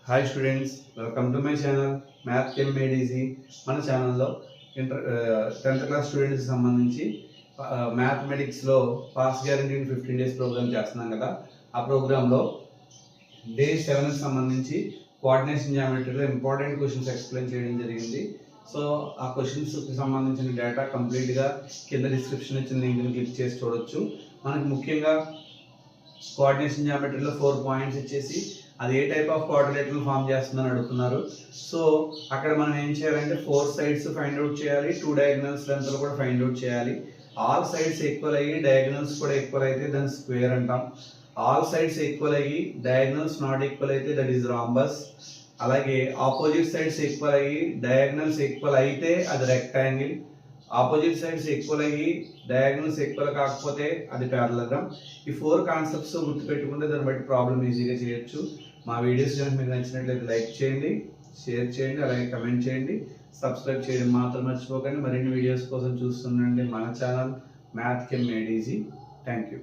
Hi students, welcome to my channel math కెమ్ made easy. మన ఛానల్లో 10th క్లాస్ స్టూడెంట్స్కి సంబంధించి మ్యాథమెటిక్స్లో పాస్ గ్యారంటీ 15 డేస్ ప్రోగ్రామ్ చేస్తున్నాం కదా. ఆ ప్రోగ్రాంలో డే 7కి సంబంధించి కోఆర్డినేషన్ జియోమెట్రీలో ఇంపార్టెంట్ క్వశ్చన్స్ ఎక్స్ప్లెయిన్ చేయడం జరిగింది. సో ఆ క్వశ్చన్స్కి సంబంధించిన డేటా కంప్లీట్గా కింద డిస్క్రిప్షన్ ఇచ్చిన లింక్ని క్లిక్ చేసి చూడొచ్చు. మనకి ముఖ్యంగా కోఆర్డినేషన్ జియోమెట్రీలో 4 పాయింట్స్ ఇచ్చేసి అది ఏ టైప్ ఆఫ్ కోఆర్డినేట్లు ఫామ్ చేస్తుందని అడుగుతున్నారు. సో అక్కడ మనం ఏం చేయాలంటే 4 సైడ్స్ ఫైండ్ అవుట్ చేయాలి, 2 డయాగ్నల్స్ లెంత్లు కూడా ఫైండ్ అవుట్ చేయాలి. ఆల్ సైడ్స్ ఈక్వల్ అయ్యి డయాగ్నల్స్ కూడా ఈక్వల్ అయితే దాన్ని స్క్వేర్ అంటాం. ఆల్ సైడ్స్ ఈక్వల్ అయ్యి డయాగ్నల్స్ నాట్ ఈక్వల్ అయితే దట్ ఈస్ రాంబస్. అలాగే ఆపోజిట్ సైడ్స్ ఈక్వల్ అయ్యి డయాగ్నల్స్ ఈక్వల్ అయితే అది రెక్టాంగిల్. ఆపోజిట్ సైడ్స్ ఈక్వల్ అయ్యి డయాగ్నల్స్ ఈక్వల్ కాకపోతే అది ప్యారలగ్రామ్. ఈ 4 కాన్సెప్ట్స్ గుర్తుపెట్టుకుంటే దాన్ని బట్టి ప్రాబ్లం ఈజీగా చేయొచ్చు. మా వీడియోస్ కనుక మీకు నచ్చినట్లయితే లైక్ చేయండి, షేర్ చేయండి, అలాగే కమెంట్ చేయండి. సబ్స్క్రైబ్ చేయడం మాత్రం మర్చిపోకండి. మరిన్ని వీడియోస్ కోసం చూస్తుండండి మన ఛానల్ మ్యాథ్ కెమ్ మేడ్ ఈజీ. Thank you.